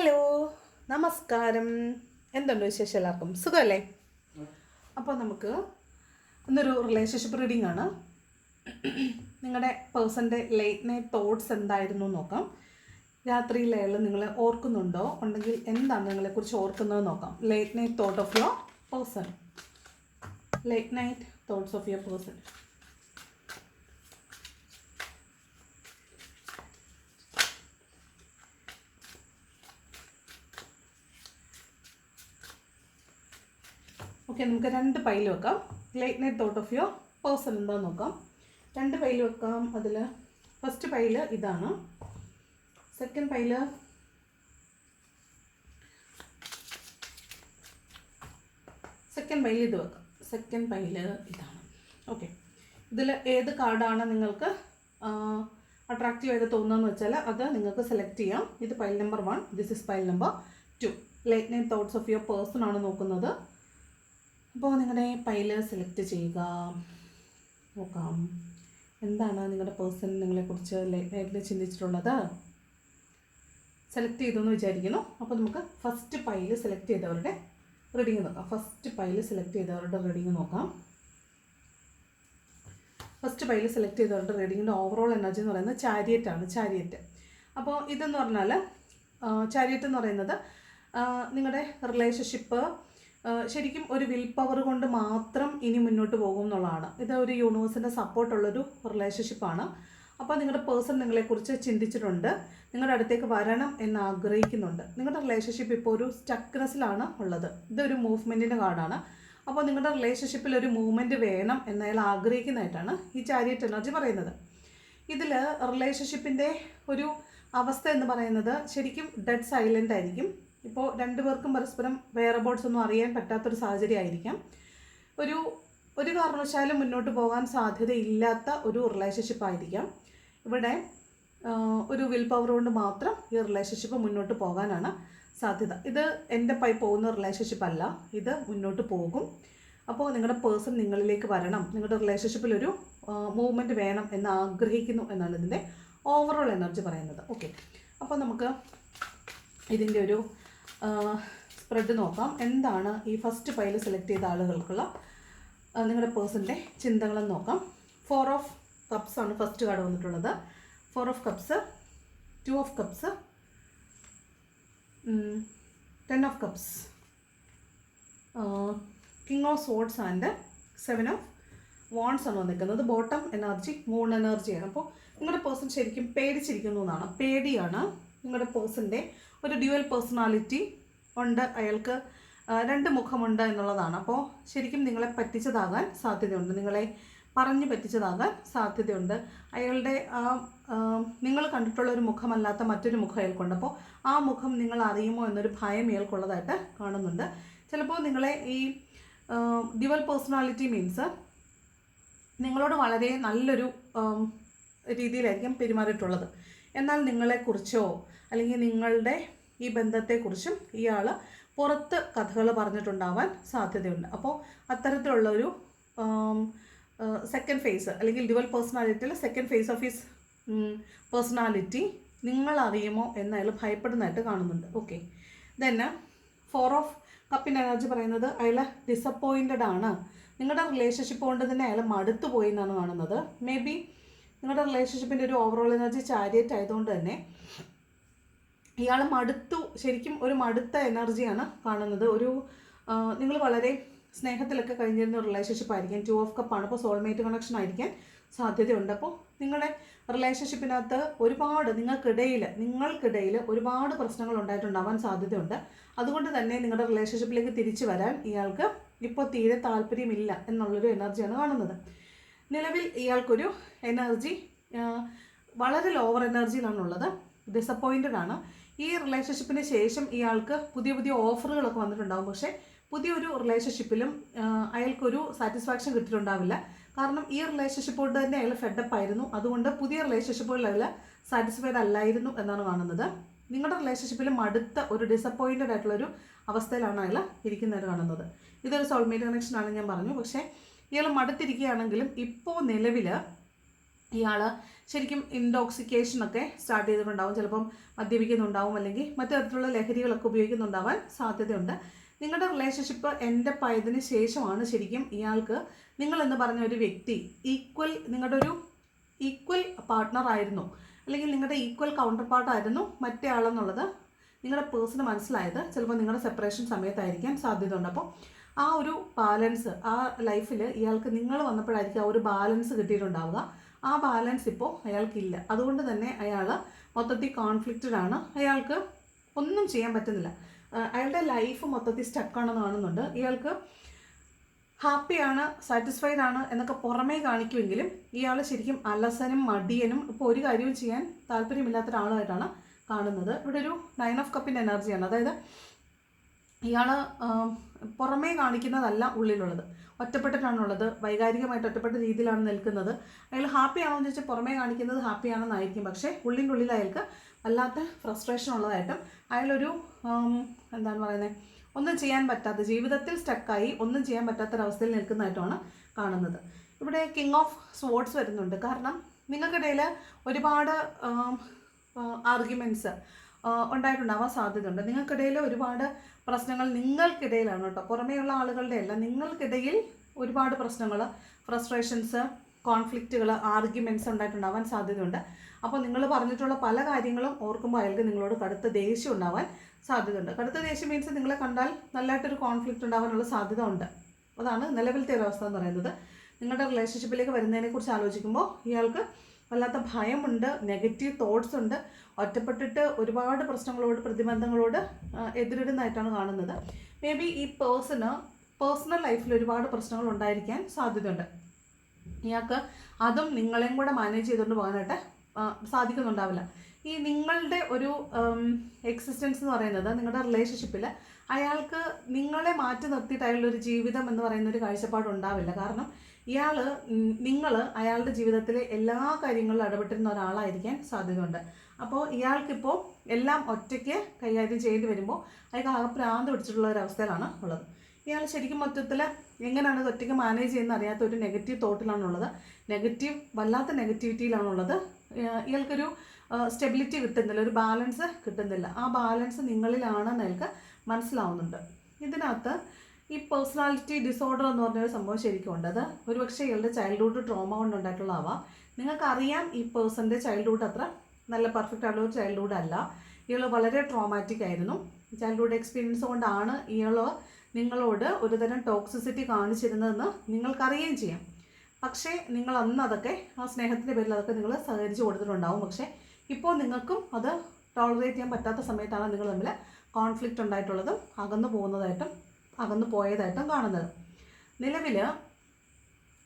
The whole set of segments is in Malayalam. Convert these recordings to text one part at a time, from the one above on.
ഹലോ, നമസ്കാരം. എന്തുണ്ട് വിശേഷം? എല്ലാവർക്കും സുഖമല്ലേ? അപ്പോൾ നമുക്ക് ഇന്നൊരു റിലേഷൻഷിപ്പ് റീഡിംഗ് ആണ്. നിങ്ങളുടെ പേഴ്സൻ്റെ ലേറ്റ് നൈറ്റ് തോട്ട്സ് എന്തായിരുന്നു നോക്കാം. രാത്രിയിൽ അയാൾ നിങ്ങളെ ഓർക്കുന്നുണ്ടോ, ഉണ്ടെങ്കിൽ എന്താണ് നിങ്ങളെക്കുറിച്ച് ഓർക്കുന്നത് നോക്കാം. Late night thought of your person. Late night thoughts of your person. Okay, നമുക്ക് രണ്ട് പൈൽ വെക്കാം. Late night thought of your person എന്താണെന്ന് നോക്കാം. രണ്ട് പൈൽ വെക്കാം. അതിൽ ഫസ്റ്റ് പൈല് ഇതാണ്. സെക്കൻഡ് പൈല് ഇത് വെക്കാം. സെക്കൻഡ് പൈല് ഇതാണ്. ഓക്കെ, ഇതിൽ ഏത് കാർഡാണ് നിങ്ങൾക്ക് അട്രാക്റ്റീവ് ആയിട്ട് തോന്നുന്നതെന്ന് വെച്ചാൽ അത് നിങ്ങൾക്ക് സെലക്ട് ചെയ്യാം. ഇത് pile number 1, this is pile number 2. Late night thoughts of your person ആണ് നോക്കുന്നത്. അപ്പോൾ നിങ്ങളുടെ പൈല് സെലക്ട് ചെയ്യുക. നോക്കാം എന്താണ് നിങ്ങളുടെ പേഴ്സൺ നിങ്ങളെക്കുറിച്ച് ലേറ്റ് നൈറ്റിൽ ചിന്തിച്ചിട്ടുള്ളത്. സെലക്ട് ചെയ്തെന്ന് വിചാരിക്കുന്നു. അപ്പോൾ നമുക്ക് ഫസ്റ്റ് പൈല് സെലക്ട് ചെയ്തവരുടെ റീഡിങ് നോക്കാം. ഫസ്റ്റ് പൈല് സെലക്ട് ചെയ്തവരുടെ റീഡിങ് നോക്കാം. ഫസ്റ്റ് പൈല് സെലക്ട് ചെയ്തവരുടെ റീഡിങ്ങിൻ്റെ ഓവറോൾ എനർജി എന്ന് പറയുന്നത് ചാരിയറ്റ് ആണ്. ചാരിയറ്റ്. അപ്പോൾ ഇതെന്ന് പറഞ്ഞാൽ ചാരിയറ്റ് എന്ന് പറയുന്നത് നിങ്ങളുടെ റിലേഷൻഷിപ്പ് ശരിക്കും ഒരു വിൽ പവർ കൊണ്ട് മാത്രം ഇനി മുന്നോട്ട് പോകും എന്നുള്ളതാണ്. ഇത് ഒരു യൂണിവേഴ്സിൻ്റെ സപ്പോർട്ടുള്ളൊരു റിലേഷൻഷിപ്പാണ്. അപ്പോൾ നിങ്ങളുടെ പേഴ്സൺ നിങ്ങളെക്കുറിച്ച് ചിന്തിച്ചിട്ടുണ്ട്, നിങ്ങളുടെ അടുത്തേക്ക് വരണം എന്ന് ആഗ്രഹിക്കുന്നുണ്ട്. നിങ്ങളുടെ റിലേഷൻഷിപ്പ് ഇപ്പോൾ ഒരു സ്റ്റക്നെസ്സിലാണ് ഉള്ളത്. ഇതൊരു മൂവ്മെൻറ്റിൻ്റെ കാർഡാണ്. അപ്പോൾ നിങ്ങളുടെ റിലേഷൻഷിപ്പിൽ ഒരു മൂവ്മെൻറ്റ് വേണം എന്നയാൾ ആഗ്രഹിക്കുന്നതായിട്ടാണ് ഈ ചാരിയറ്റ് എനർജി പറയുന്നത്. ഇതിൽ റിലേഷൻഷിപ്പിൻ്റെ ഒരു അവസ്ഥ എന്ന് പറയുന്നത് ശരിക്കും ഡെഡ് സൈലൻ്റ് ആയിരിക്കും. ഇപ്പോൾ രണ്ടുപേർക്കും പരസ്പരം വെയറബോട്ട്സ് ഒന്നും അറിയാൻ പറ്റാത്തൊരു സാഹചര്യം ആയിരിക്കാം. ഒരു കാരണവശാലും മുന്നോട്ട് പോകാൻ സാധ്യതയില്ലാത്ത ഒരു റിലേഷൻഷിപ്പ് ആയിരിക്കാം. ഇവിടെ ഒരു വിൽ പവർ കൊണ്ട് മാത്രം ഈ റിലേഷൻഷിപ്പ് മുന്നോട്ട് പോകാനാണ് സാധ്യത. ഇത് എൻ്റെ പോകുന്ന റിലേഷൻഷിപ്പ് അല്ല, ഇത് മുന്നോട്ട് പോകും. അപ്പോൾ നിങ്ങളുടെ പേഴ്സൺ നിങ്ങളിലേക്ക് വരണം, നിങ്ങളുടെ റിലേഷൻഷിപ്പിലൊരു മൂവ്മെൻറ്റ് വേണം എന്ന് ആഗ്രഹിക്കുന്നു എന്നാണ് ഇതിൻ്റെ ഓവറോൾ എനർജി പറയുന്നത്. ഓക്കെ, അപ്പോൾ നമുക്ക് ഇതിൻ്റെ ഒരു സ്പ്രെഡ് നോക്കാം. എന്താണ് ഈ ഫസ്റ്റ് പൈല് സെലക്ട് ചെയ്ത ആളുകൾക്കുള്ള നിങ്ങളുടെ പേഴ്സൻ്റെ ചിന്തകളെന്ന് നോക്കാം. 4 ഓഫ് കപ്സ് ആണ് ഫസ്റ്റ് കാർഡ് വന്നിട്ടുള്ളത്. 4 of cups, 2 of cups, 10 of cups, king of swords and 7 of wands ആണ് വന്നിരിക്കുന്നത്. ബോട്ടം എനർജി മൂൺ എനർജിയാണ്. അപ്പോൾ നിങ്ങളുടെ പേഴ്സൺ ശരിക്കും പേടിച്ചിരിക്കുന്നു എന്നാണ്. പേടിയാണ് നിങ്ങളുടെ പേഴ്സൻ്റെ ഒരു ഡ്യുവൽ പേഴ്സണാലിറ്റി ഉണ്ട്. അയാൾക്ക് രണ്ട് മുഖമുണ്ട് എന്നുള്ളതാണ്. അപ്പോൾ ശരിക്കും നിങ്ങളെ പറ്റിച്ചതാകാൻ സാധ്യതയുണ്ട്, നിങ്ങളെ പറഞ്ഞു പറ്റിച്ചതാകാൻ സാധ്യതയുണ്ട്. അയാളുടെ നിങ്ങൾ കണ്ടിട്ടുള്ള ഒരു മുഖമല്ലാത്ത മറ്റൊരു മുഖം അയാൾക്കുണ്ട്. അപ്പോൾ ആ മുഖം നിങ്ങൾ അറിയുമോ എന്നൊരു ഭയം ഇയാൾക്കുള്ളതായിട്ട് കാണുന്നുണ്ട്. ചിലപ്പോൾ നിങ്ങളെ ഈ ഡ്യുവൽ പേഴ്സണാലിറ്റി മീൻസ് നിങ്ങളോട് വളരെ നല്ലൊരു രീതിയിലായിരിക്കും പെരുമാറിയിട്ടുള്ളത്. എന്നാൽ നിങ്ങളെക്കുറിച്ചോ അല്ലെങ്കിൽ നിങ്ങളുടെ ഈ ബന്ധത്തെക്കുറിച്ചും ഇയാൾ പുറത്ത് കഥകൾ പറഞ്ഞിട്ടുണ്ടാവാൻ സാധ്യതയുണ്ട്. അപ്പോൾ അത്തരത്തിലുള്ളൊരു സെക്കൻഡ് ഫേസ് അല്ലെങ്കിൽ ഡ്യുവൽ പേഴ്സണാലിറ്റിയിൽ second phase of his personality നിങ്ങളറിയുമോ എന്ന് അയാൾ ഭയപ്പെടുന്നതായിട്ട് കാണുന്നുണ്ട്. ഓക്കെ, ദെൻ 4 ഓഫ് കപ്പിൻ്റെ എനർജി പറയുന്നത് അയാൾ ഡിസപ്പോയിൻറ്റഡ് ആണ്. നിങ്ങളുടെ റിലേഷൻഷിപ്പ് കൊണ്ട് തന്നെ അയാൾ മടുത്തു പോയി എന്നാണ് കാണുന്നത്. മേ ബി നിങ്ങളുടെ റിലേഷൻഷിപ്പിൻ്റെ ഒരു ഓവറോൾ എനർജി ചാരിയറ്റ് ആയതുകൊണ്ട് തന്നെ ഇയാൾ മടുത്തു, ശരിക്കും ഒരു മടുത്ത എനർജിയാണ് കാണുന്നത്. നിങ്ങൾ വളരെ സ്നേഹത്തിലൊക്കെ കഴിഞ്ഞിരുന്ന ഒരു റിലേഷൻഷിപ്പ് ആയിരിക്കും. 2 ഓഫ് കപ്പാണ്. അപ്പോൾ സോൾമേറ്റ് കണക്ഷൻ ആയിരിക്കാൻ സാധ്യതയുണ്ട്. അപ്പോൾ നിങ്ങളുടെ റിലേഷൻഷിപ്പിനകത്ത് നിങ്ങൾക്കിടയിൽ ഒരുപാട് പ്രശ്നങ്ങൾ ഉണ്ടായിട്ടുണ്ടാവാൻ സാധ്യതയുണ്ട്. അതുകൊണ്ട് തന്നെ നിങ്ങളുടെ റിലേഷൻഷിപ്പിലേക്ക് തിരിച്ചു വരാൻ ഇയാൾക്ക് ഇപ്പോൾ തീരെ താല്പര്യമില്ല എന്നുള്ളൊരു എനർജിയാണ് കാണുന്നത്. നിലവിൽ ഇയാൾക്കൊരു എനർജി വളരെ ലോവർ എനർജിയിലാണുള്ളത്. ഡിസപ്പോയിൻറ്റഡ് ആണ്. ഈ റിലേഷൻഷിപ്പിന് ശേഷം ഇയാൾക്ക് പുതിയ ഓഫറുകളൊക്കെ വന്നിട്ടുണ്ടാകും. പക്ഷേ പുതിയൊരു റിലേഷൻഷിപ്പിലും അയാൾക്കൊരു സാറ്റിസ്ഫാക്ഷൻ കിട്ടിയിട്ടുണ്ടാവില്ല. കാരണം ഈ റിലേഷൻഷിപ്പ് കൊണ്ട് തന്നെ അയാൾ ഫെഡപ്പ് ആയിരുന്നു. അതുകൊണ്ട് പുതിയ റിലേഷൻഷിപ്പുകളിൽ അയാൾ സാറ്റിസ്ഫൈഡ് അല്ലായിരുന്നു എന്നാണ് കാണുന്നത്. നിങ്ങളുടെ റിലേഷൻഷിപ്പിൽ മടുത്ത ഒരു ഡിസപ്പോയിൻറ്റഡ് ആയിട്ടുള്ളൊരു അവസ്ഥയിലാണ് അയാൾ ഇരിക്കുന്നതായിട്ട് കാണുന്നത്. ഇതൊരു സോൾമേറ്റ് കണക്ഷൻ ആണ് ഞാൻ പറഞ്ഞു. പക്ഷേ ഇയാൾ മടുത്തിരിക്കുകയാണെങ്കിലും ഇപ്പോൾ നിലവിൽ ഇയാൾ ശരിക്കും ഇൻടോക്സിക്കേഷനൊക്കെ സ്റ്റാർട്ട് ചെയ്തിട്ടുണ്ടാവും. ചിലപ്പം മദ്യപിക്കുന്നുണ്ടാവും, അല്ലെങ്കിൽ മറ്റു തരത്തിലുള്ള ലഹരികളൊക്കെ ഉപയോഗിക്കുന്നുണ്ടാവാൻ സാധ്യതയുണ്ട്. നിങ്ങളുടെ റിലേഷൻഷിപ്പ് എൻ്റെ ആയതിനു ശേഷമാണ് ശരിക്കും ഇയാൾക്ക് നിങ്ങളെന്ന് പറഞ്ഞ ഒരു വ്യക്തി നിങ്ങളുടെ ഒരു ഈക്വൽ പാർട്ട്ണർ ആയിരുന്നു, അല്ലെങ്കിൽ നിങ്ങളുടെ ഈക്വൽ കൗണ്ടർ പാർട്ടായിരുന്നു മറ്റേ ആളെന്നുള്ളത് നിങ്ങളുടെ പേഴ്സണ് മനസ്സിലായത് ചിലപ്പോൾ നിങ്ങളുടെ സെപ്പറേഷൻ സമയത്തായിരിക്കാൻ സാധ്യതയുണ്ട്. അപ്പോൾ ആ ഒരു ബാലൻസ് ആ ലൈഫിൽ ഇയാൾക്ക് നിങ്ങൾ വന്നപ്പോഴായിരിക്കും ആ ഒരു ബാലൻസ് കിട്ടിയിട്ടുണ്ടാവുക. ആ ബാലൻസ് ഇപ്പോൾ അയാൾക്കില്ല. അതുകൊണ്ട് തന്നെ അയാൾ മൊത്തത്തിൽ കോൺഫ്ലിക്റ്റഡ് ആണ്. അയാൾക്ക് ഒന്നും ചെയ്യാൻ പറ്റുന്നില്ല. അയാളുടെ ലൈഫ് മൊത്തത്തിൽ സ്റ്റക്കാണെന്ന് കാണുന്നുണ്ട്. ഇയാൾക്ക് ഹാപ്പിയാണ്, സാറ്റിസ്ഫൈഡ് ആണ് എന്നൊക്കെ പുറമേ കാണിക്കുമെങ്കിലും ഇയാൾ ശരിക്കും അലസനും മടിയനും ഇപ്പോൾ ഒരു കാര്യവും ചെയ്യാൻ താല്പര്യമില്ലാത്ത ഒരാളായിട്ടാണ് കാണുന്നത്. ഇവിടെ ഒരു 9 ഓഫ് കപ്പിൻ്റെ എനർജിയാണ്. അതായത് ഇയാൾ പുറമേ കാണിക്കുന്നതല്ല ഉള്ളിലുള്ളത്. ഒറ്റപ്പെട്ടിട്ടാണുള്ളത്, വൈകാരികമായിട്ട് ഒറ്റപ്പെട്ട രീതിയിലാണ് നിൽക്കുന്നത്. അയാൾ ഹാപ്പി ആണോ എന്ന് ചോദിച്ചാൽ പുറമേ കാണിക്കുന്നത് ഹാപ്പി ആണെന്നായിരിക്കും, പക്ഷേ ഉള്ളിൻ്റെ ഉള്ളിൽ അയാൾക്ക് വല്ലാത്ത ഫ്രസ്ട്രേഷൻ ഉള്ളതായിട്ടും അയാളൊരു എന്താണ് പറയുന്നത്, ഒന്നും ചെയ്യാൻ പറ്റാത്ത, ജീവിതത്തിൽ സ്റ്റക്കായി ഒന്നും ചെയ്യാൻ പറ്റാത്തൊരവസ്ഥയിൽ നിൽക്കുന്നതായിട്ടാണ് കാണുന്നത്. ഇവിടെ കിങ് ഓഫ് സ്വോർഡ്സ് വരുന്നുണ്ട്. കാരണം നിങ്ങൾക്കിടയിൽ ഒരുപാട് ആർഗ്യുമെൻറ്റ്സ് ഉണ്ടായിട്ടുണ്ടാവാൻ സാധ്യതയുണ്ട്. നിങ്ങൾക്കിടയിൽ ഒരുപാട് പ്രശ്നങ്ങൾ നിങ്ങൾക്കിടയിലാണ് കേട്ടോ, പുറമേയുള്ള ആളുകളുടെ അല്ല. നിങ്ങൾക്കിടയിൽ ഒരുപാട് പ്രശ്നങ്ങൾ, ഫ്രസ്ട്രേഷൻസ്, കോൺഫ്ലിക്റ്റുകൾ, ആർഗ്യുമെൻറ്റ്സ് ഉണ്ടായിട്ടുണ്ടാവാൻ സാധ്യതയുണ്ട്. അപ്പോൾ നിങ്ങൾ പറഞ്ഞിട്ടുള്ള പല കാര്യങ്ങളും ഓർക്കുമ്പോൾ അയാൾക്ക് നിങ്ങളോട് കടുത്ത ദേഷ്യം ഉണ്ടാവാൻ സാധ്യതയുണ്ട്. കടുത്ത ദേഷ്യം മീൻസ് നിങ്ങളെ കണ്ടാൽ നല്ലതായിട്ടൊരു കോൺഫ്ലിക്റ്റ് ഉണ്ടാവാനുള്ള സാധ്യത ഉണ്ട്. അതാണ് നിലവിലത്തെ ഒരു അവസ്ഥ എന്ന് പറയുന്നത്. നിങ്ങളുടെ റിലേഷൻഷിപ്പിലേക്ക് വരുന്നതിനെക്കുറിച്ച് ആലോചിക്കുമ്പോൾ ഇയാൾക്ക് വല്ലാത്ത ഭയമുണ്ട്, നെഗറ്റീവ് തോട്ട്സ് ഉണ്ട്, ഒറ്റപ്പെട്ടിട്ട് ഒരുപാട് പ്രശ്നങ്ങളോട്, പ്രതിബന്ധങ്ങളോട് എതിരിടുന്നതായിട്ടാണ് കാണുന്നത്. മേ ബി ഈ പേഴ്സണൽ ലൈഫിൽ ഒരുപാട് പ്രശ്നങ്ങൾ ഉണ്ടായിരിക്കാൻ സാധ്യതയുണ്ട്. ഇയാൾക്ക് അതും നിങ്ങളെയും കൂടെ മാനേജ് ചെയ്തുകൊണ്ട് പോകാനായിട്ട് സാധിക്കുന്നുണ്ടാവില്ല. ഈ നിങ്ങളുടെ ഒരു എക്സിസ്റ്റൻസ് എന്ന് പറയുന്നത്, നിങ്ങളുടെ റിലേഷൻഷിപ്പിൽ അയാൾക്ക് നിങ്ങളെ മാറ്റി നിർത്തിയിട്ട് അയാളുടെ ജീവിതം എന്ന് പറയുന്നൊരു കാഴ്ചപ്പാടുണ്ടാവില്ല. കാരണം നിങ്ങൾ അയാളുടെ ജീവിതത്തിലെ എല്ലാ കാര്യങ്ങളിലും ഇടപെട്ടിരുന്ന ഒരാളായിരിക്കാൻ സാധ്യതയുണ്ട്. അപ്പോൾ ഇയാൾക്കിപ്പോൾ എല്ലാം ഒറ്റയ്ക്ക് കൈകാര്യം ചെയ്യേണ്ടി വരുമ്പോൾ അയാൾക്ക് ആകെ ഭ്രാന്ത് പിടിച്ചിട്ടുള്ള ഒരവസ്ഥയിലാണ് ഉള്ളത്. ഇയാൾ ശരിക്കും മൊത്തത്തിൽ എങ്ങനെയാണ് ഇത് ഒറ്റയ്ക്ക് മാനേജ് ചെയ്യുന്ന അറിയാത്ത ഒരു നെഗറ്റീവ് തോട്ടിലാണുള്ളത്. വല്ലാത്ത നെഗറ്റിവിറ്റിയിലാണുള്ളത്. ഇയാൾക്കൊരു സ്റ്റെബിലിറ്റി കിട്ടുന്നില്ല, ഒരു ബാലൻസ് കിട്ടുന്നില്ല. ആ ബാലൻസ് നിങ്ങളിലാണെന്ന് അയാൾക്ക് മനസ്സിലാവുന്നുണ്ട്. ഇതിനകത്ത് ഈ പേഴ്സണാലിറ്റി ഡിസോർഡർ എന്ന് പറഞ്ഞൊരു സംഭവം ശരിക്കും ഉണ്ട്. അത് ഒരുപക്ഷെ ഇയാളുടെ ചൈൽഡ്ഹുഡ് ട്രോമ കൊണ്ടുണ്ടായിട്ടുള്ളതാവാം. നിങ്ങൾക്കറിയാം ഈ പേഴ്സൻ്റെ ചൈൽഡ്ഹുഡ് അത്ര നല്ല പെർഫെക്റ്റ് ആയിട്ടുള്ള ഒരു ചൈൽഡ്ഹുഡ് അല്ല. ഇയാൾ വളരെ ട്രോമാറ്റിക് ആയിരുന്നു. ചൈൽഡ്ഹുഡ് എക്സ്പീരിയൻസ് കൊണ്ടാണ് ഇയാൾ നിങ്ങളോട് ഒരുതരം ടോക്സിസിറ്റി കാണിച്ചിരുന്നതെന്ന് നിങ്ങൾക്കറിയുകയും ചെയ്യാം. പക്ഷേ നിങ്ങൾ അന്ന് അതൊക്കെ, ആ സ്നേഹത്തിൻ്റെ പേരിൽ അതൊക്കെ നിങ്ങൾ സഹകരിച്ച് കൊടുത്തിട്ടുണ്ടാവും. പക്ഷേ ഇപ്പോൾ നിങ്ങൾക്കും അത് ടോളറേറ്റ് ചെയ്യാൻ പറ്റാത്ത സമയത്താണ് നിങ്ങൾ തമ്മിൽ കോൺഫ്ലിക്റ്റ് ഉണ്ടായിട്ടുള്ളതും അകന്നു പോയതായിട്ടും കാണുന്നത്. നിലവിൽ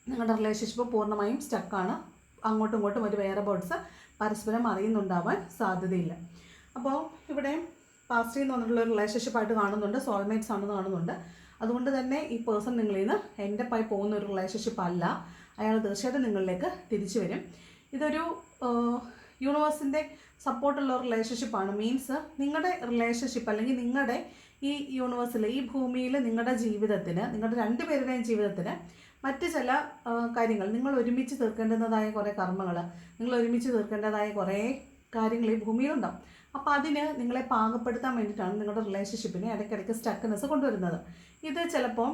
നിങ്ങളുടെ റിലേഷൻഷിപ്പ് പൂർണ്ണമായും സ്റ്റക്കാണ്. അങ്ങോട്ടും ഇങ്ങോട്ടും ഒരു വേറെ ബേർഡ്സ് പരസ്പരം അറിയുന്നുണ്ടാവാൻ സാധ്യതയില്ല. അപ്പോൾ ഇവിടെ പാസ്റ്റ് എന്ന് പറഞ്ഞിട്ടുള്ള ഒരു റിലേഷൻഷിപ്പായിട്ട് കാണുന്നുണ്ട്, സോൾമേറ്റ്സ് ആണെന്ന് കാണുന്നുണ്ട്. അതുകൊണ്ട് തന്നെ ഈ പേഴ്സൺ നിങ്ങളിൽ നിന്ന് എൻഡപ്പായി പോകുന്ന ഒരു റിലേഷൻഷിപ്പ് അല്ല. അയാൾ തീർച്ചയായിട്ടും നിങ്ങളിലേക്ക് തിരിച്ചു വരും. ഇതൊരു യൂണിവേഴ്സിൻ്റെ സപ്പോർട്ടുള്ള റിലേഷൻഷിപ്പാണ്. മീൻസ് നിങ്ങളുടെ റിലേഷൻഷിപ്പ് അല്ലെങ്കിൽ നിങ്ങളുടെ ഈ യൂണിവേഴ്സിൽ, ഈ ഭൂമിയിൽ നിങ്ങളുടെ ജീവിതത്തിന്, നിങ്ങളുടെ രണ്ടുപേരുടെയും ജീവിതത്തിന് മറ്റ് ചില കാര്യങ്ങൾ, നിങ്ങൾ ഒരുമിച്ച് തീർക്കേണ്ടതായ കുറേ കർമ്മങ്ങൾ, നിങ്ങൾ ഒരുമിച്ച് തീർക്കേണ്ടതായ കുറേ കാര്യങ്ങൾ ഈ ഭൂമിയിലുണ്ടാവും. അപ്പോൾ അതിന് നിങ്ങളെ പാകപ്പെടുത്താൻ വേണ്ടിയിട്ടാണ് നിങ്ങളുടെ റിലേഷൻഷിപ്പിന് ഇടയ്ക്കിടയ്ക്ക് സ്റ്റക്ക്നെസ് കൊണ്ടുവരുന്നത്. ഇത് ചിലപ്പോൾ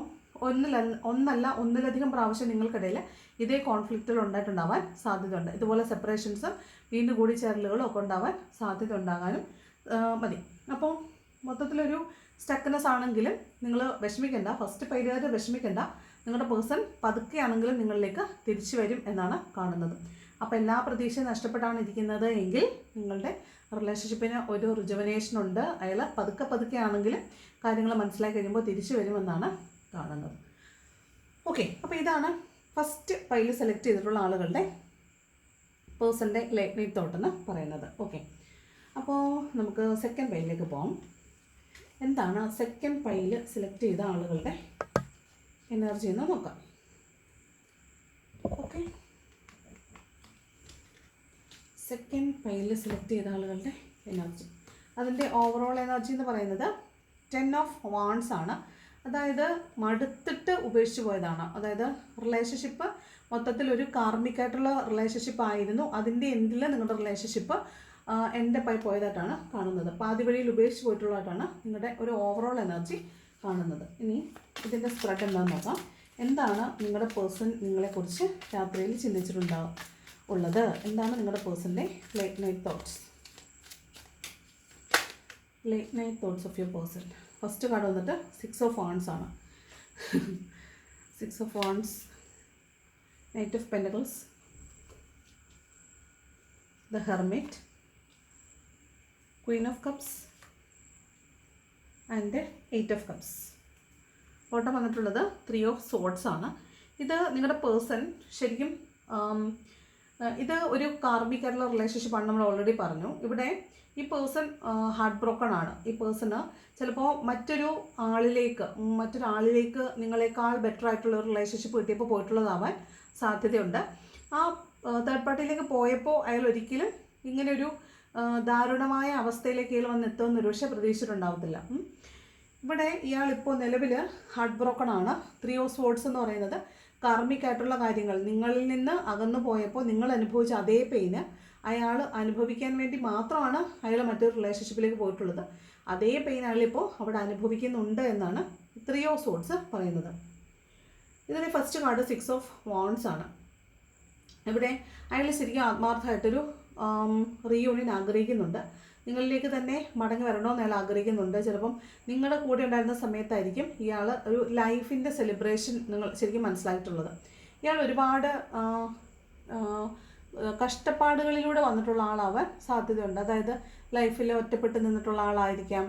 ഒന്നിലധികം പ്രാവശ്യം നിങ്ങൾക്കിടയിൽ ഇതേ കോൺഫ്ലിക്റ്റുകൾ ഉണ്ടായിട്ടുണ്ടാവാൻ സാധ്യതയുണ്ട്. ഇതുപോലെ സെപ്പറേഷൻസും വീണ്ടും കൂടിച്ചേരലുകളും ഒക്കെ ഉണ്ടാവാൻ സാധ്യത ഉണ്ടാകാനും മതി. അപ്പോൾ മൊത്തത്തിലൊരു സ്റ്റക്ക്നെസ് ആണെങ്കിലും നിങ്ങൾ വിഷമിക്കേണ്ട, ഫസ്റ്റ് പൈലുകാർ വിഷമിക്കേണ്ട. നിങ്ങളുടെ പേഴ്സൺ പതുക്കെയാണെങ്കിലും നിങ്ങളിലേക്ക് തിരിച്ചു വരും എന്നാണ് കാണുന്നത്. അപ്പോൾ എല്ലാ പ്രതീക്ഷയും നഷ്ടപ്പെട്ടാണ് ഇരിക്കുന്നത് എങ്കിൽ നിങ്ങളുടെ റിലേഷൻഷിപ്പിന് ഒരു റിജുവനേഷൻ ഉണ്ട്. അയാൾ പതുക്കെ ആണെങ്കിലും കാര്യങ്ങൾ മനസ്സിലാക്കി കഴിയുമ്പോൾ തിരിച്ചു വരുമെന്നാണ് കാണുന്നത്. ഓക്കെ, അപ്പോൾ ഇതാണ് ഫസ്റ്റ് പൈല് സെലക്ട് ചെയ്തിട്ടുള്ള ആളുകളുടെ പേഴ്സൻ്റെ ലേറ്റ് നൈറ്റ് തോട്ട് എന്ന് പറയുന്നത്. ഓക്കെ, അപ്പോൾ നമുക്ക് സെക്കൻഡ് പൈലിലേക്ക് പോകാം. എന്താണ് സെക്കൻഡ് പൈല് സെലക്ട് ചെയ്ത ആളുകളുടെ എനർജി എന്ന് നോക്കാം. ഓക്കെ, സെക്കൻഡ് പൈല് സെലക്ട് ചെയ്ത ആളുകളുടെ എനർജി, അതിൻ്റെ ഓവറോൾ എനർജി എന്ന് പറയുന്നത് 10 ഓഫ് വാൺസ് ആണ്. അതായത് മടുത്തിട്ട് ഉപേക്ഷിച്ച് പോയതാണ്. അതായത് റിലേഷൻഷിപ്പ് മൊത്തത്തിലൊരു കാർമിക്കായിട്ടുള്ള റിലേഷൻഷിപ്പ് ആയിരുന്നു. അതിൻ്റെ എൻഡിൽ നിങ്ങളുടെ റിലേഷൻഷിപ്പ് എൻഡപ്പായി പോയതായിട്ടാണ് കാണുന്നത്. പാതി വഴിയിൽ ഉപേക്ഷിച്ച് പോയിട്ടുള്ളതായിട്ടാണ് നിങ്ങളുടെ ഒരു ഓവറോൾ എനർജി കാണുന്നത്. ഇനി ഇതിൻ്റെ സ്പ്രെഡ് എന്താണെന്ന് നോക്കാം. എന്താണ് നിങ്ങളുടെ പേഴ്സൺ നിങ്ങളെക്കുറിച്ച് രാത്രിയിൽ ചിന്തിച്ചിട്ടുണ്ടാവും ഉള്ളത്? എന്താണ് നിങ്ങളുടെ പേഴ്സൻ്റെ late night thoughts? Late night thoughts of your person. First card വന്നിട്ട് 6 ഓഫ് വാൺസ് ആണ്. 6 of wands, knight of pentacles, the hermit, queen of cups and 8 of cups. Bottom വന്നിട്ടുള്ളത് 3 ഓഫ് സോഡ്സ് ആണ്. ഇത് നിങ്ങളുടെ പേഴ്സൺ ശരിക്കും ഇത് ഒരു കാർമിക്കായിട്ടുള്ള റിലേഷൻഷിപ്പാണ്, നമ്മൾ ഓൾറെഡി പറഞ്ഞു. ഇവിടെ ഈ പേഴ്സൺ ഹാർട്ട് ബ്രോക്കൺ ആണ്. ഈ പേഴ്സണ് ചിലപ്പോൾ മറ്റൊരാളിലേക്ക് നിങ്ങളെക്കാൾ ബെറ്റർ ആയിട്ടുള്ള ഒരു റിലേഷൻഷിപ്പ് കിട്ടിയപ്പോൾ പോയിട്ടുള്ളതാവാൻ സാധ്യതയുണ്ട്. ആ തേർഡ് പാർട്ടിയിലേക്ക് പോയപ്പോൾ അയാൾ ഒരിക്കലും ഇങ്ങനെയൊരു ദാരുണമായ അവസ്ഥയിലേക്ക് അയാൾ വന്നെത്തുമെന്ന് ഒരുപക്ഷെ പ്രതീക്ഷിച്ചിട്ടുണ്ടാവത്തില്ല. ഇവിടെ ഇയാളിപ്പോൾ നിലവിൽ ഹാർട്ട് ബ്രോക്കൺ ആണ്. 3 ഓഫ് സോഡ്സ് എന്ന് പറയുന്നത് കാർമിക്കായിട്ടുള്ള കാര്യങ്ങൾ, നിങ്ങളിൽ നിന്ന് അകന്നു പോയപ്പോൾ നിങ്ങൾ അനുഭവിച്ച അതേ പെയിന് അയാൾ അനുഭവിക്കാൻ വേണ്ടി മാത്രമാണ് അയാൾ മറ്റൊരു റിലേഷൻഷിപ്പിലേക്ക് പോയിട്ടുള്ളത്. അതേ പെയിൻ അയാളിപ്പോൾ അവിടെ അനുഭവിക്കുന്നുണ്ട് എന്നാണ് 3 ഓഫ് സോഡ്സ് പറയുന്നത്. ഇതിൻ്റെ ഫസ്റ്റ് കാർഡ് 6 ഓഫ് വാൺസ് ആണ്. ഇവിടെ അയാൾ ശരിക്കും ആത്മാർത്ഥമായിട്ടൊരു റീയൂണിയൻ ആഗ്രഹിക്കുന്നുണ്ട്. നിങ്ങളിലേക്ക് തന്നെ മടങ്ങി വരണമെന്ന് അയാൾ ആഗ്രഹിക്കുന്നുണ്ട്. ചിലപ്പം നിങ്ങളുടെ കൂടെ ഉണ്ടായിരുന്ന സമയത്തായിരിക്കും ഇയാൾ ഒരു ലൈഫിൻ്റെ സെലിബ്രേഷൻ നിങ്ങൾ ശരിക്കും മനസ്സിലായിട്ടുള്ളത്. ഇയാൾ ഒരുപാട് കഷ്ടപ്പാടുകളിലൂടെ വന്നിട്ടുള്ള ആളാവാൻ സാധ്യതയുണ്ട്. അതായത് ലൈഫിൽ ഒറ്റപ്പെട്ട് നിന്നിട്ടുള്ള ആളായിരിക്കാം,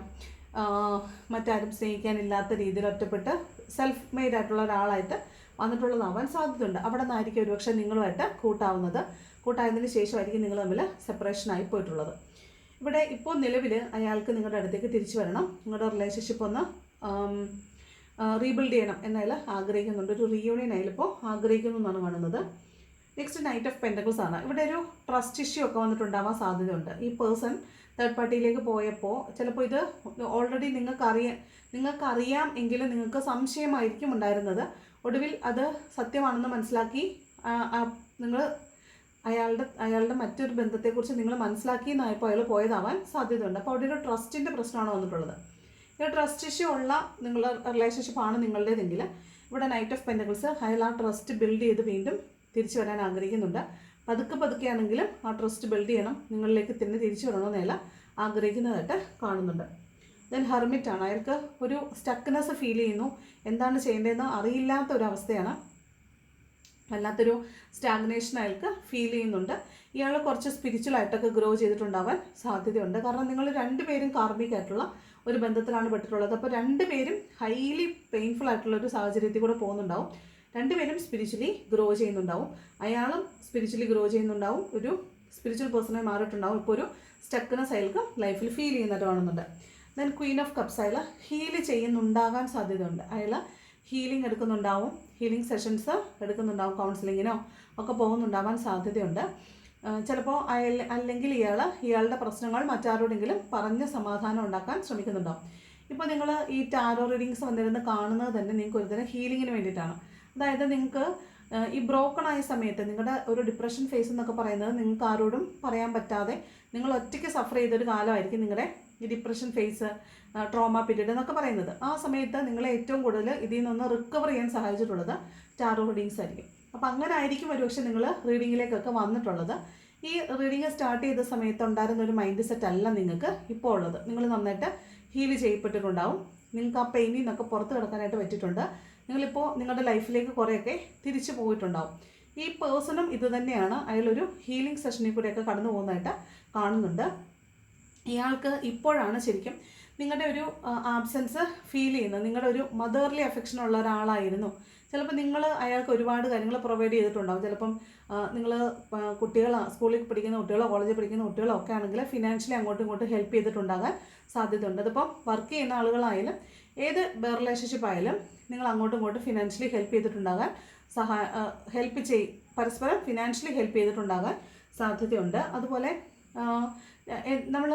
മറ്റാരും സ്നേഹിക്കാനില്ലാത്ത രീതിയിൽ ഒറ്റപ്പെട്ട് സെൽഫ് മെയ്ഡ് ആയിട്ടുള്ള ഒരാളായിട്ട് വന്നിട്ടുള്ളതാവാൻ സാധ്യതയുണ്ട്. അവിടെ നിന്നായിരിക്കും ഒരുപക്ഷെ നിങ്ങളുമായിട്ട് കൂട്ടായതിന് ശേഷമായിരിക്കും നിങ്ങൾ തമ്മിൽ സെപ്പറേഷനായി പോയിട്ടുള്ളത്. ഇവിടെ ഇപ്പോൾ നിലവിൽ അയാൾക്ക് നിങ്ങളുടെ അടുത്തേക്ക് തിരിച്ചു വരണം, നിങ്ങളുടെ റിലേഷൻഷിപ്പ് ഒന്ന് റീബിൽഡ് ചെയ്യണം എന്നയാൾ ആഗ്രഹിക്കുന്നുണ്ട്. ഒരു റീയൂണിയൻ അയാളിപ്പോൾ ആഗ്രഹിക്കുന്നു എന്നാണ് കാണുന്നത്. നെക്സ്റ്റ് നൈറ്റ് ഓഫ് പെൻറ്റക്കിൾസ് ആണ്. ഇവിടെ ഒരു ട്രസ്റ്റ് ഇഷ്യൂ ഒക്കെ വന്നിട്ടുണ്ടാവാൻ സാധ്യതയുണ്ട്. ഈ പേഴ്സൺ തേർഡ് പാർട്ടിയിലേക്ക് പോയപ്പോൾ ചിലപ്പോൾ ഇത് ഓൾറെഡി നിങ്ങൾക്കറിയാം എങ്കിലും നിങ്ങൾക്ക് സംശയമായിരിക്കും ഉണ്ടായിരുന്നത്. ഒടുവിൽ അത് സത്യമാണെന്ന് മനസ്സിലാക്കി നിങ്ങൾ അയാളുടെ മറ്റൊരു ബന്ധത്തെക്കുറിച്ച് നിങ്ങൾ മനസ്സിലാക്കിയെന്നായപ്പോൾ അയാൾ പോയതാവാൻ സാധ്യതയുണ്ട്. അപ്പോൾ അവിടെ ഒരു ട്രസ്റ്റിൻ്റെ പ്രശ്നമാണ് വന്നിട്ടുള്ളത്. ഈ ട്രസ്റ്റ് ഇഷ്യൂ ഉള്ള നിങ്ങളുടെ റിലേഷൻഷിപ്പാണ് നിങ്ങളുടേതെങ്കിൽ ഇവിടെ നൈറ്റ് ഓഫ് പെൻറ്റക്കിൾസ് അയാൾ ആ ട്രസ്റ്റ് ബിൽഡ് ചെയ്ത് വീണ്ടും തിരിച്ചു വരാൻ ആഗ്രഹിക്കുന്നുണ്ട്. പതുക്കെയാണെങ്കിലും ആ ട്രസ്റ്റ് ബിൽഡ് ചെയ്യണം, നിങ്ങളിലേക്ക് തന്നെ തിരിച്ചു വരണമെന്ന് അയാൾ ആഗ്രഹിക്കുന്നതായിട്ട് കാണുന്നുണ്ട്. ദെൻ ഹെർമിറ്റ് ആണ്. അയാൾക്ക് ഒരു സ്റ്റക്നെസ് ഫീൽ ചെയ്യുന്നു, എന്താണ് ചെയ്യേണ്ടതെന്ന് അറിയില്ലാത്ത ഒരു അവസ്ഥയാണ്, വല്ലാത്തൊരു സ്റ്റാഗ്നേഷൻ അയാൾക്ക് ഫീൽ ചെയ്യുന്നുണ്ട്. ഇയാൾ കുറച്ച് സ്പിരിച്വലായിട്ടൊക്കെ ഗ്രോ ചെയ്തിട്ടുണ്ടാവാൻ സാധ്യതയുണ്ട്. കാരണം നിങ്ങൾ രണ്ടുപേരും കാർമികമായിട്ടുള്ള ഒരു ബന്ധത്തിലാണ് പെട്ടിട്ടുള്ളത്. അപ്പോൾ രണ്ടുപേരും ഹൈലി പെയിൻഫുൾ ആയിട്ടുള്ളൊരു സാഹചര്യത്തിൽ കൂടെ പോകുന്നുണ്ടാവും. രണ്ടുപേരും സ്പിരിച്വലി ഗ്രോ ചെയ്യുന്നുണ്ടാവും. അയാളും സ്പിരിച്വലി ഗ്രോ ചെയ്യുന്നുണ്ടാവും, ഒരു സ്പിരിച്വൽ പേഴ്സണായി മാറിയിട്ടുണ്ടാവും. ഇപ്പോൾ ഒരു സ്റ്റക്നെസ് അയാൾക്ക് ലൈഫിൽ ഫീൽ ചെയ്യുന്നതായിട്ട് കാണുന്നുണ്ട്. ദെൻ ക്വീൻ ഓഫ് കപ്സ് അയാൾ ഹീൽ ചെയ്യുന്നുണ്ടാകാൻ സാധ്യതയുണ്ട്. അയാൾ ഹീലിംഗ് എടുക്കുന്നുണ്ടാവും, ഹീലിംഗ് സെഷൻസ് എടുക്കുന്നുണ്ടാവും, കൗൺസിലിങ്ങിനോ ഒക്കെ പോകുന്നുണ്ടാവാൻ സാധ്യതയുണ്ട്. ചിലപ്പോൾ അല്ലെങ്കിൽ ഇയാളുടെ പ്രശ്നങ്ങൾ മറ്റാരോടെങ്കിലും പറഞ്ഞ് സമാധാനം ഉണ്ടാക്കാൻ ശ്രമിക്കുന്നുണ്ടാവും. ഇപ്പോൾ നിങ്ങൾ ഈ ടാരോ റീഡിങ്സ് വന്നിരുന്ന് കാണുന്നത് തന്നെ നിങ്ങൾക്ക് ഒരുതരം ഹീലിങ്ങിന് വേണ്ടിയിട്ടാണ്. അതായത് നിങ്ങൾക്ക് ഈ ബ്രോക്കൺ ആയ സമയത്ത് നിങ്ങളുടെ ഒരു ഡിപ്രഷൻ ഫേസ് എന്നൊക്കെ പറയുന്നത് നിങ്ങൾക്ക് ആരോടും പറയാൻ പറ്റാതെ നിങ്ങൾ ഒറ്റയ്ക്ക് സഫർ ചെയ്തൊരു കാലമായിരിക്കും നിങ്ങളുടെ ഈ ഡിപ്രഷൻ ഫേസ്, ട്രോമ പീരീഡ് എന്നൊക്കെ പറയുന്നത്. ആ സമയത്ത് നിങ്ങളെ ഏറ്റവും കൂടുതൽ ഇതിൽ നിന്ന് റിക്കവർ ചെയ്യാൻ സഹായിച്ചിട്ടുള്ളത് ടാരോ റീഡിങ്സ് ആയിരിക്കും. അപ്പോൾ അങ്ങനെ ആയിരിക്കും ഒരുപക്ഷെ നിങ്ങൾ റീഡിങ്ങിലേക്കൊക്കെ വന്നിട്ടുള്ളത്. ഈ റീഡിങ് സ്റ്റാർട്ട് ചെയ്ത സമയത്ത് ഉണ്ടായിരുന്ന ഒരു മൈൻഡ് സെറ്റ് അല്ല നിങ്ങൾക്ക് ഇപ്പോൾ ഉള്ളത്. നിങ്ങൾ നന്നായിട്ട് ഹീൽ ചെയ്യപ്പെട്ടിട്ടുണ്ടാവും, നിങ്ങൾക്ക് ആ പെയിനിൽ നിന്നൊക്കെ പുറത്ത് കിടക്കാനായിട്ട് പറ്റിയിട്ടുണ്ട്. നിങ്ങളിപ്പോൾ നിങ്ങളുടെ ലൈഫിലേക്ക് കുറേയൊക്കെ തിരിച്ചു പോയിട്ടുണ്ടാവും. ഈ പേഴ്സണും ഇത് തന്നെയാണ്, അയാളൊരു ഹീലിംഗ് സെഷനിൽ കൂടെയൊക്കെ കടന്നു പോകുന്നതായിട്ട് കാണുന്നുണ്ട്. ഇയാൾക്ക് ഇപ്പോഴാണ് ശരിക്കും നിങ്ങളുടെ ഒരു ആബ്സെൻസ് ഫീൽ ചെയ്യുന്നത്. നിങ്ങളുടെ ഒരു മദർലി അഫെക്ഷൻ ഉള്ള ഒരാളായിരുന്നു. ചിലപ്പോൾ നിങ്ങൾ അയാൾക്ക് ഒരുപാട് കാര്യങ്ങൾ പ്രൊവൈഡ് ചെയ്തിട്ടുണ്ടാവും. ചിലപ്പം നിങ്ങൾ സ്കൂളിൽ പഠിക്കുന്ന കുട്ടികളോ കോളേജിൽ പഠിക്കുന്ന കുട്ടികളോ ഒക്കെ ആണെങ്കിൽ ഫിനാൻഷ്യലി അങ്ങോട്ടും ഇങ്ങോട്ടും ഹെൽപ്പ് ചെയ്തിട്ടുണ്ടാകാൻ സാധ്യതയുണ്ട്. അതിപ്പം വർക്ക് ചെയ്യുന്ന ആളുകളായാലും ഏത് റിലേഷൻഷിപ്പ് ആയാലും നിങ്ങൾ അങ്ങോട്ടും ഇങ്ങോട്ടും ഫിനാൻഷ്യലി ഹെൽപ്പ് ചെയ്തിട്ടുണ്ടാകാൻ പരസ്പരം ഫിനാൻഷ്യലി ഹെൽപ്പ് ചെയ്തിട്ടുണ്ടാകാൻ സാധ്യതയുണ്ട്. അതുപോലെ നമ്മൾ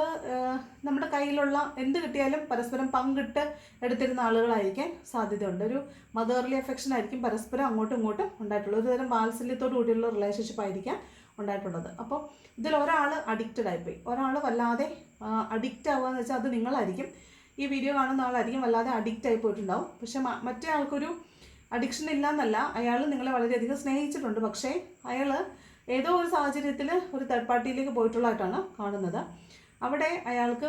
നമ്മുടെ കയ്യിലുള്ള എന്ത് കിട്ടിയാലും പരസ്പരം പങ്കിട്ട് എടുത്തിരുന്ന ആളുകളായിരിക്കാൻ സാധ്യതയുണ്ട്. ഒരു മദർലി അഫെക്ഷൻ ആയിരിക്കും പരസ്പരം അങ്ങോട്ടും ഇങ്ങോട്ടും ഉണ്ടായിട്ടുള്ളത്. ഒരു തരം വാത്സല്യത്തോടു കൂടിയുള്ള റിലേഷൻഷിപ്പ് ആയിരിക്കാം ഉണ്ടായിട്ടുള്ളത്. അപ്പോൾ ഇതിൽ ഒരാൾ അഡിക്റ്റഡ് ആയിപ്പോയി, ഒരാൾ വല്ലാതെ അഡിക്റ്റ് ആവുക എന്ന് വെച്ചാൽ അത് നിങ്ങളായിരിക്കും. ഈ വീഡിയോ കാണുന്ന ആളായിരിക്കും വല്ലാതെ അഡിക്റ്റ് ആയി പോയിട്ടുണ്ടാവും. പക്ഷെ മറ്റേ ആൾക്കൊരു അഡിക്ഷൻ ഇല്ല എന്നല്ല, അയാൾ നിങ്ങളെ വളരെയധികം സ്നേഹിച്ചിട്ടുണ്ട്. പക്ഷേ അയാൾ ഏതോ ഒരു സാഹചര്യത്തിൽ ഒരു തേർഡ് പാർട്ടിയിലേക്ക് പോയിട്ടുള്ളതായിട്ടാണ് കാണുന്നത്. അവിടെ അയാൾക്ക്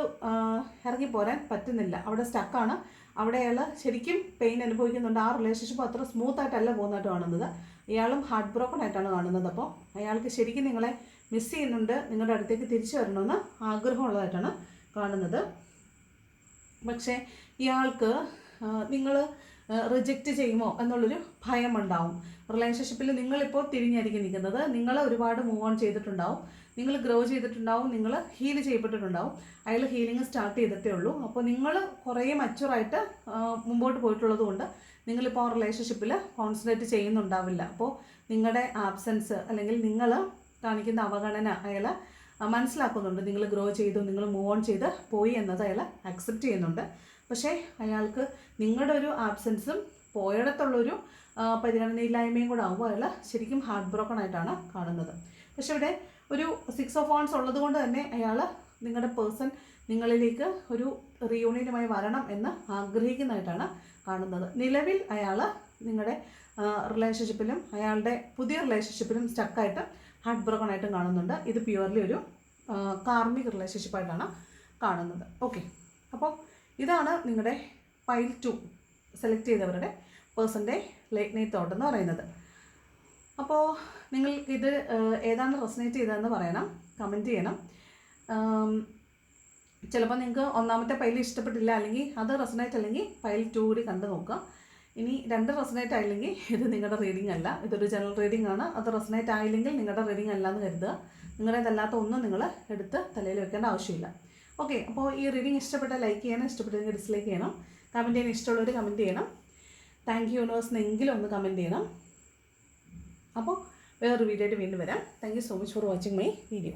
ഇറങ്ങിപ്പോരാൻ പറ്റുന്നില്ല, അവിടെ സ്റ്റക്കാണ്. അവിടെ അയാൾ ശരിക്കും പെയിൻ അനുഭവിക്കുന്നുണ്ട്. ആ റിലേഷൻഷിപ്പ് അത്ര സ്മൂത്തായിട്ടല്ല പോകുന്നതായിട്ട് കാണുന്നത്. ഇയാളും ഹാർട്ട് ബ്രോക്കൺ ആയിട്ടാണ് കാണുന്നത്. അപ്പോൾ അയാൾക്ക് ശരിക്കും നിങ്ങളെ മിസ് ചെയ്യുന്നുണ്ട്, നിങ്ങളുടെ അടുത്തേക്ക് തിരിച്ചു വരണമെന്ന് ആഗ്രഹമുള്ളതായിട്ടാണ് കാണുന്നത്. പക്ഷേ ഇയാൾക്ക് നിങ്ങൾ റിജക്റ്റ് ചെയ്യുമോ എന്നുള്ളൊരു ഭയമുണ്ടാവും. റിലേഷൻഷിപ്പിൽ നിങ്ങളിപ്പോൾ തിരിഞ്ഞായിരിക്കും നിൽക്കുന്നത്. നിങ്ങൾ ഒരുപാട് മൂവ് ഓൺ ചെയ്തിട്ടുണ്ടാവും, നിങ്ങൾ ഗ്രോ ചെയ്തിട്ടുണ്ടാവും, നിങ്ങൾ ഹീൽ ചെയ്യപ്പെട്ടിട്ടുണ്ടാവും. അയാൾ ഹീലിംഗ് സ്റ്റാർട്ട് ചെയ്തിട്ടേ ഉള്ളൂ. അപ്പോൾ നിങ്ങൾ കുറേ മച്ചുറായിട്ട് മുമ്പോട്ട് പോയിട്ടുള്ളത് കൊണ്ട് നിങ്ങളിപ്പോൾ റിലേഷൻഷിപ്പിൽ കോൺസെൻട്രേറ്റ് ചെയ്യുന്നുണ്ടാവില്ല. അപ്പോൾ നിങ്ങളുടെ ആബ്സെൻസ് അല്ലെങ്കിൽ നിങ്ങൾ കാണിക്കുന്ന അവഗണന അയാൾ മനസ്സിലാക്കുന്നുണ്ട്. നിങ്ങൾ ഗ്രോ ചെയ്തു, നിങ്ങൾ മൂവ് ഓൺ ചെയ്ത് പോയി എന്നത് അയാൾ അക്സെപ്റ്റ് ചെയ്യുന്നുണ്ട്. പക്ഷേ അയാൾക്ക് നിങ്ങളുടെ ഒരു ആബ്സെൻസും പോയിടത്തുള്ളൊരു പരിഗണനയില്ലായ്മയും കൂടെ ആകുമ്പോൾ അയാൾ ശരിക്കും ഹാർട്ട് ബ്രോക്കൺ ആയിട്ടാണ് കാണുന്നത്. പക്ഷെ ഇവിടെ ഒരു 6 of Wands ഉള്ളത് കൊണ്ട് തന്നെ അയാൾ നിങ്ങളുടെ പേഴ്സൺ നിങ്ങളിലേക്ക് ഒരു റിയൂണിയനുമായി വരണം എന്ന് ആഗ്രഹിക്കുന്നതായിട്ടാണ് കാണുന്നത്. നിലവിൽ അയാൾ നിങ്ങളുടെ റിലേഷൻഷിപ്പിലും അയാളുടെ പുതിയ റിലേഷൻഷിപ്പിലും സ്റ്റക്കായിട്ട് ഹാർട്ട് ബ്രോക്കൺ ആയിട്ടും കാണുന്നുണ്ട്. ഇത് പ്യുവർലി ഒരു കാർമിക് റിലേഷൻഷിപ്പായിട്ടാണ് കാണുന്നത്. ഓക്കെ, അപ്പോൾ ഇതാണ് നിങ്ങളുടെ പൈൽ 2 സെലക്ട് ചെയ്തവരുടെ പേഴ്സൻ്റെ ലേറ്റ് നൈറ്റ് തോട്ട് എന്ന് പറയുന്നത്. അപ്പോൾ നിങ്ങൾ ഇത് ഏതാണ് റെസനേറ്റ് ചെയ്തതെന്ന് പറയണം, കമൻറ്റ് ചെയ്യണം. ചിലപ്പോൾ നിങ്ങൾക്ക് ഒന്നാമത്തെ പൈൽ ഇഷ്ടപ്പെട്ടില്ല, അല്ലെങ്കിൽ അത് റെസനേറ്റ് അല്ലെങ്കിൽ പൈൽ 2 കൂടി കണ്ടു നോക്കുക. ഇനി 2 റെസനേറ്റ് ആയില്ലെങ്കിൽ ഇത് നിങ്ങളുടെ റീഡിംഗ് അല്ല, ഇതൊരു ജനറൽ റീഡിംഗ് ആണ്. അത് റെസനേറ്റ് ആയില്ലെങ്കിൽ നിങ്ങളുടെ റീഡിംഗ് അല്ല എന്ന് കരുതുക. നിങ്ങളുടേതല്ലാത്ത ഒന്നും നിങ്ങൾ എടുത്ത് തലയിൽ വെക്കേണ്ട ആവശ്യമില്ല. ഓക്കെ, അപ്പോൾ ഈ റീഡിംഗ് ഇഷ്ടപ്പെട്ട ലൈക്ക് ചെയ്യണം, ഇഷ്ടപ്പെട്ടെങ്കിൽ ഡിസ്ലൈക്ക് ചെയ്യണം, കമൻറ്റ് ചെയ്യാൻ ഇഷ്ടമുള്ളവർ കമൻറ്റ് ചെയ്യണം. താങ്ക് യു യൂണിവേഴ്സിനെങ്കിലും ഒന്ന് കമൻറ്റ് ചെയ്യണം. അപ്പോൾ വേറൊരു വീഡിയോ ആയിട്ട് വീണ്ടും വരാം. Thank you so much for watching my video.